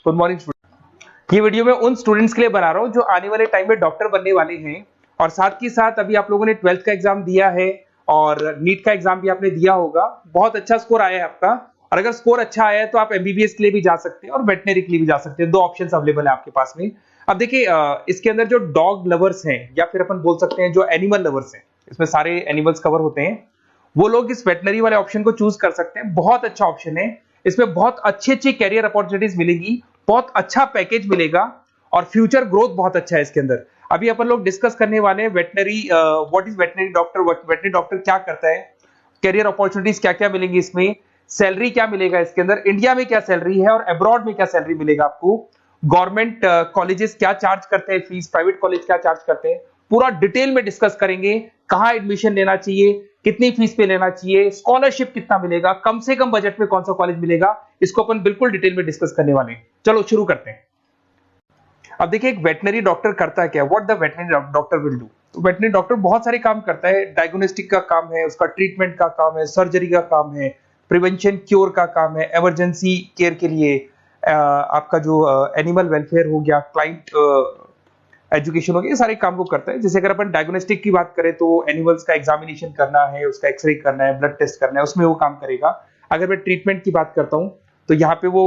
Good morning student. ये video मैं उन स्टूडेंट्स के लिए बना रहा हूँ जो आने वाले टाइम में डॉक्टर बनने वाले हैं और साथ ही साथ अभी आप लोगों ने 12th का एग्जाम दिया है और नीट का एग्जाम भी आपने दिया होगा। बहुत अच्छा स्कोर आया है आपका और अगर स्कोर अच्छा आया है तो आप एमबीबीएस के लिए भी जा सकते हैं और वेटनरी के लिए भी जा सकते हैं। दो ऑप्शंस अवेलेबल है आपके पास में। अब देखिए इसके अंदर जो डॉग लवर्स हैं या फिर अपन बोल सकते हैं जो एनिमल लवर्स हैं, इसमें सारे एनिमल्स कवर होते हैं, वो लोग इस वेटनरी वाले ऑप्शन को चूज कर सकते हैं। बहुत अच्छा ऑप्शन है, इसमें बहुत अच्छी अच्छी कैरियर अपॉर्चुनिटीज मिलेगी, बहुत अच्छा पैकेज मिलेगा और फ्यूचर ग्रोथ बहुत अच्छा है इसके अंदर। अभी अपन लोग डिस्कस करने वाले हैं veterinary, what is veterinary doctor, veterinary doctor क्या करता है, कैरियर अपॉर्चुनिटीज क्या क्या मिलेंगी इसमें, सैलरी क्या मिलेगा इसके अंदर, इंडिया में क्या सैलरी है और अब्रॉड में क्या सैलरी मिलेगा आपको, गवर्नमेंट कॉलेजेस क्या चार्ज करते हैं फीस, प्राइवेट कॉलेज क्या चार्ज करते हैं, पूरा डिटेल में डिस्कस करेंगे। कहां एडमिशन लेना चाहिए, कितनी फीस पे लेना चाहिए, स्कॉलरशिप कितना मिलेगा, कम से कम बजट में कौन सा कॉलेज मिलेगा, इसको अपन बिल्कुल डिटेल में डिस्कस करने वाले हैं। चलो शुरू करते हैं। अब देखिए एक वेटनरी डॉक्टर करता क्या, what the veterinary doctor will do. तो वेटनरी डॉक्टर बहुत सारे काम करता है, डायग्नोस्टिक का काम है, उसका ट्रीटमेंट का काम है, सर्जरी का काम है, प्रिवेंशन क्योर का काम है, इमरजेंसी केयर के लिए आपका जो एनिमल वेलफेयर हो गया, क्लाइंट एजुकेशन हो गया, ये सारे काम को करता है। जैसे अगर अपन डायग्नोस्टिक की बात करें तो एनिमल्स का एग्जामिनेशन करना है, उसका एक्सरे करना है, ब्लड टेस्ट करना है, उसमें वो काम करेगा। अगर मैं ट्रीटमेंट की बात करता हूं तो यहाँ पे वो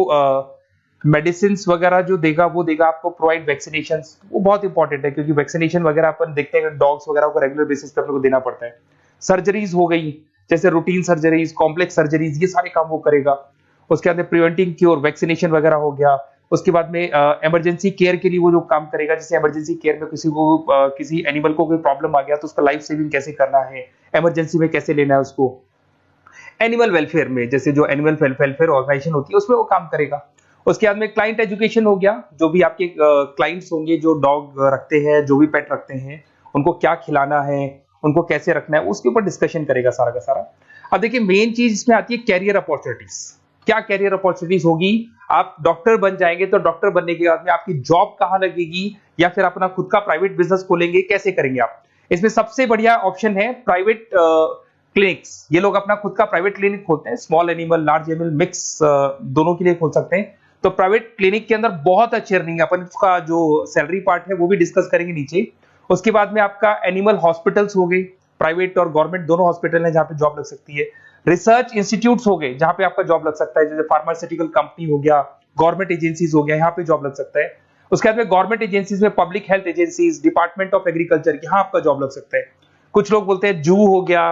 मेडिसिन वगैरह जो देगा वो देगा आपको, प्रोवाइड वैक्सीनेशन, वो बहुत इंपॉर्टेंट है क्योंकि वैक्सीनेशन वगैरह अपन देखते हैं डॉग्स वगैरह को रेगुलर बेसिस पे अपने को देना पड़ता है। सर्जरीज हो गई, जैसे रूटीन सर्जरीज, कॉम्प्लेक्स सर्जरीज, ये सारे काम वो करेगा। उसके बाद प्रिवेंटिंग क्योर, वैक्सीनेशन वगैरह हो गया। उसके बाद में इमरजेंसी केयर के लिए वो जो काम करेगा, जैसे इमरजेंसी केयर में किसी को किसी एनिमल को कोई प्रॉब्लम आ गया तो उसका लाइफ सेविंग कैसे करना है, इमरजेंसी में कैसे लेना है उसको। एनिमल वेलफेयर में जैसे जो एनिमल वेलफेयर ऑर्गेनाइजेशन होती है उसमें वो काम करेगा। उसके बाद में क्लाइंट एजुकेशन हो गया, जो भी आपके क्लाइंट्स होंगे जो डॉग रखते हैं, जो भी पेट रखते हैं, उनको क्या खिलाना है, उनको कैसे रखना है, उसके ऊपर डिस्कशन करेगा सारा का सारा। अब देखिए मेन चीज इसमें आती है कैरियर अपॉर्चुनिटीज। क्या कैरियर अपॉर्चुनिटीज होगी, आप डॉक्टर बन जाएंगे तो डॉक्टर बनने के बाद में आपकी जॉब कहां लगेगी या फिर अपना खुद का प्राइवेट बिजनेस खोलेंगे, कैसे करेंगे आप। इसमें सबसे बढ़िया ऑप्शन है प्राइवेट क्लिनिक्स। ये लोग अपना खुद का प्राइवेट क्लिनिक खोलते हैं, small animal, large animal, mix दोनों के लिए खोल सकते हैं। तो प्राइवेट क्लिनिक के अंदर बहुत अच्छी अर्निंग है, अपन उसका जो सैलरी पार्ट है वो भी डिस्कस करेंगे नीचे। उसके बाद में आपका एनिमल हॉस्पिटल्स हो गए, प्राइवेट और गवर्नमेंट दोनों हॉस्पिटल है जहां पे जॉब लग सकती है। रिसर्च इंस्टीट्यूट्स हो गए जहां पे आपका जॉब लग सकता है, जैसे फार्मास्यूटिकल कंपनी हो गया, गवर्नमेंट एजेंसीज हो गया, यहाँ पे जॉब लग सकता है। उसके बाद में गवर्नमेंट एजेंसीज में public health agencies, department of agriculture, यहाँ आपका जॉब लग सकता है। कुछ लोग बोलते हैं जू हो गया,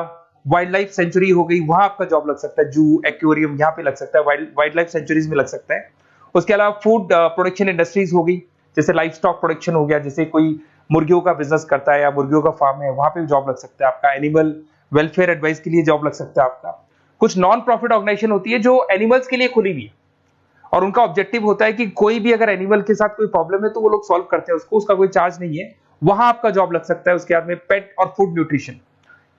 वाइल्ड लाइफ सेंचुरी हो गई, वहां आपका जॉब लग सकता है, जू, एक्वेरियम, यहाँ पे लग सकता है, वाइल्ड लाइफ सेंचुरीज में लग सकता है। उसके अलावा फूड प्रोडक्शन इंडस्ट्रीज हो गई, जैसे लाइफ स्टॉक प्रोडक्शन हो गया, जैसे कोई मुर्गियों का बिजनेस करता है या मुर्गियों का फार्म है, वहां पे भी जॉब लग सकता है आपका। एनिमल वेलफेयर एडवाइस के लिए जॉब लग सकता है आपका। कुछ नॉन प्रॉफिट ऑर्गेनाइजेशन होती है जो एनिमल्स के लिए खुली हुई है और उनका ऑब्जेक्टिव होता है कि कोई भी अगर एनिमल के साथ कोई प्रॉब्लम है तो वो लोग सॉल्व करते हैं उसको, उसका कोई चार्ज नहीं है, वहां आपका जॉब लग सकता है। उसके बाद में पेट और फूड न्यूट्रिशन,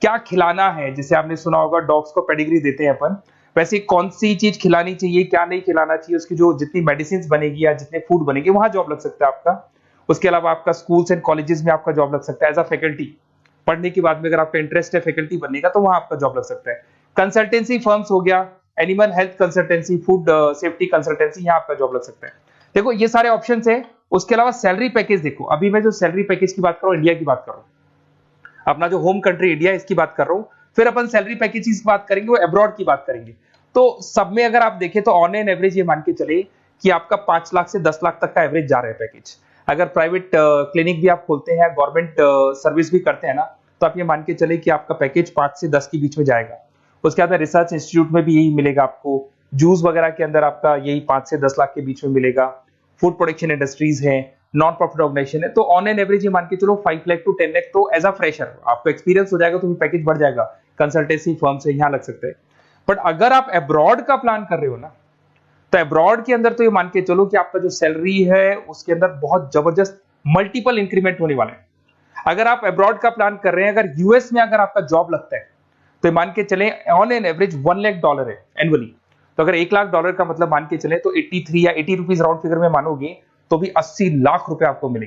क्या खिलाना है, जैसे आपने सुना होगा डॉग्स को पेडिग्री देते हैं अपन, वैसे कौन सी चीज खिलानी चाहिए, क्या नहीं खिलाना चाहिए, उसकी जो जितनी मेडिसिन बनेगी या जितने फूड बनेंगे वहां जॉब लग सकता है आपका। उसके अलावा आपका स्कूल्स एंड कॉलेजेस में आपका जॉब लग सकता है एज अ फैकल्टी। पढ़ने के बाद में अगर आपका इंटरेस्ट है फैकल्टी बनने का तो वहां आपका जॉब लग सकता है। कंसल्टेंसी फर्म्स हो गया, animal health consultancy, food safety consultancy, यहाँ आपका जॉब लग सकता है। देखो ये सारे ऑप्शंस है। उसके अलावा सैलरी पैकेज देखो, अभी मैं जो सैलरी पैकेज की बात कर रहा हूँ, इंडिया की बात कर रहा हूँ, अपना जो होम कंट्री इंडिया इसकी बात कर रहा हूँ, फिर अपन सैलरी पैकेज की बात करेंगे, वो अब्रॉड की बात करेंगे। तो सब में अगर आप देखें तो ऑन एन एवरेज ये मान के चले कि आपका 5 लाख से 10 लाख तक का एवरेज जा रहा है पैकेज। अगर प्राइवेट क्लिनिक भी आप खोलते हैं, गवर्नमेंट सर्विस भी करते हैं ना, तो आप ये मान के चले कि आपका पैकेज 5 से 10 के बीच में जाएगा। उसके बाद रिसर्च इंस्टीट्यूट में भी यही मिलेगा आपको, जूस वगैरह के अंदर आपका यही 5 से 10 लाख के बीच में मिलेगा। फूड प्रोडक्शन इंडस्ट्रीज है, नॉन प्रॉफिट ऑर्गेनाइजेशन है, तो ऑन एन एवरेज ये मान के चलो 5 लाख टू 10 लाख, तो एज अ फ्रेशर आपको एक्सपीरियंस हो जाएगा तो पैकेज बढ़ जाएगा। कंसल्टेंसी फर्म से यहाँ लग सकते हैं। बट अगर आप अब्रॉड का प्लान कर रहे हो ना, तो अब्रॉड के अंदर तो ये मान के चलो कि आपका जो सैलरी है उसके अंदर बहुत जबरदस्त मल्टीपल इंक्रीमेंट होने वाले हैं। अगर आप अब्रॉड का प्लान कर रहे हैं, अगर यूएस में अगर आपका जॉब लगता है तो मान के चले ऑन एन एवरेज $1 लाख है एनुअली। तो अगर $1 लाख का मतलब मान के चले तो 83 या 80 रुपीज राउंड फिगर में मानोगे तो भी 80 लाख रुपए आपको मिले।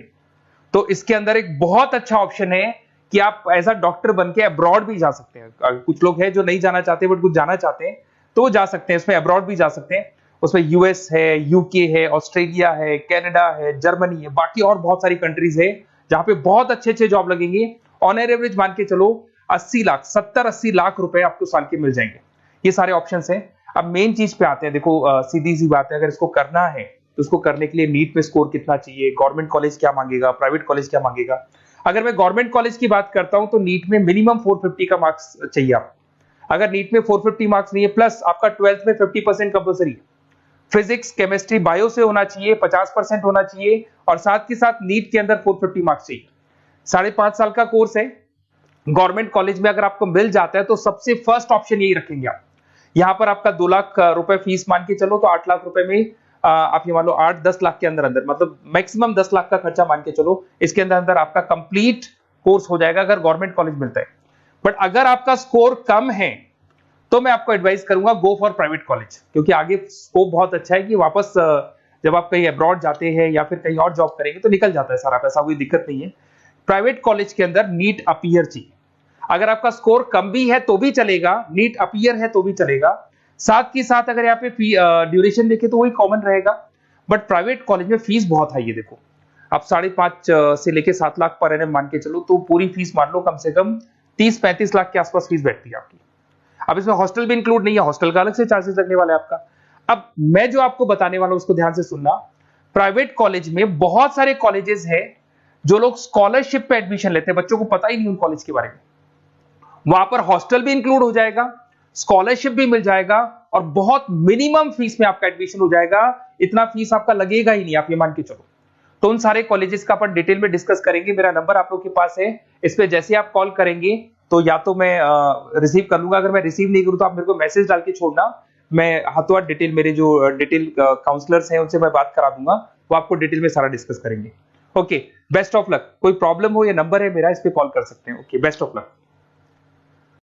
तो इसके अंदर एक बहुत अच्छा ऑप्शन है कि आप एज अ डॉक्टर बन के अब्रॉड भी जा सकते हैं। कुछ लोग हैं जो नहीं जाना चाहते बट कुछ जाना चाहते हैं तो जा सकते हैं, इसमें अब्रॉड भी जा सकते हैं। उसमें यूएस है, यूके है, ऑस्ट्रेलिया है, कनाडा है, जर्मनी है, बाकी और बहुत सारी कंट्रीज है जहां पे बहुत अच्छे अच्छे जॉब लगेंगे। ऑन एवरेज मान के चलो 80 लाख, 70-80 लाख रुपए आपको साल के मिल जाएंगे। ये सारे ऑप्शंस हैं। अब मेन चीज पे आते हैं। देखो सीधी सी बात है, अगर इसको करना है तो उसको करने के लिए नीट में स्कोर कितना चाहिए, गवर्नमेंट कॉलेज क्या मांगेगा, प्राइवेट कॉलेज क्या मांगेगा। अगर मैं गवर्नमेंट कॉलेज की बात करता हूं तो नीट में मिनिमम 450 का मार्क्स चाहिए आप। अगर नीट में 450 मार्क्स नहीं है, प्लस आपका 12th में 50% कंपल्सरी, फिजिक्स, केमिस्ट्री, बायो से होना चाहिए, 50% होना चाहिए, और साथ के साथ नीट के अंदर 450 मार्क्स चाहिए। 5.5 साल का कोर्स है। गवर्नमेंट कॉलेज में अगर आपको मिल जाता है तो सबसे फर्स्ट ऑप्शन यही रखेंगे आप। यहां पर आपका 2 लाख रुपए फीस मान के चलो तो 8 लाख रुपए में आप ये मान लो 8-10 लाख के अंदर अंदर, मतलब मैक्सिमम 10 लाख का खर्चा मान के चलो, इसके अंदर अंदर आपका कंप्लीट कोर्स हो जाएगा अगर गवर्नमेंट कॉलेज मिलता है। बट अगर आपका स्कोर कम है तो मैं आपको एडवाइस करूंगा गो फॉर प्राइवेट कॉलेज, क्योंकि आगे स्कोप बहुत अच्छा है कि वापस जब आप कहीं अब्रॉड जाते हैं या फिर कहीं और जॉब करेंगे तो निकल जाता है सारा पैसा, कोई दिक्कत नहीं है। प्राइवेट कॉलेज के अंदर नीट अपीयर चाहिए। अगर आपका स्कोर कम भी है तो भी चलेगा, नीट अपीयर है तो भी चलेगा। साथ ही साथ अगर यहाँ पे ड्यूरेशन देखे तो वही कॉमन रहेगा। बट प्राइवेट कॉलेज में फीस बहुत हाई है। देखो आप 5.5 से लेके 7 लाख पर एनम मान के चलो तो पूरी फीस मान लो कम से कम 30-35 लाख के आसपास फीस बैठती है आपकी। अब इसमें हॉस्टल भी इंक्लूड नहीं है, हॉस्टल का अलग से चार्जेस लगने वाला है आपका। अब मैं जो आपको बताने वाला हूं उसको ध्यान से सुनना। प्राइवेट कॉलेज में बहुत सारे कॉलेजेस हैं जो लोग स्कॉलरशिप पे एडमिशन लेते हैं, बच्चों को पता ही नहीं उन कॉलेज के बारे में। वहां पर हॉस्टल भी इंक्लूड हो जाएगा, स्कॉलरशिप भी मिल जाएगा, और बहुत मिनिमम फीस में आपका एडमिशन हो जाएगा। इतना फीस आपका लगेगा ही नहीं, आप ये मान के चलो। तो उन सारे कॉलेजेस का अपन डिटेल में डिस्कस करेंगे। मेरा नंबर आप लोग के पास है, इस पे जैसे आप कॉल करेंगे तो या तो मैं रिसीव कर लूंगा, अगर मैं रिसीव नहीं करूं तो आप मेरे को मैसेज डाल के छोड़ना, मैं हाथों हाथ डिटेल, मेरे जो डिटेल काउंसलर्स हैं उनसे मैं बात करा दूंगा, वो आपको डिटेल में सारा डिस्कस करेंगे। Okay, best of luck. कोई प्रॉब्लम हो, ये नंबर है मेरा, इस पे कॉल कर सकते हैं। Okay, best of luck.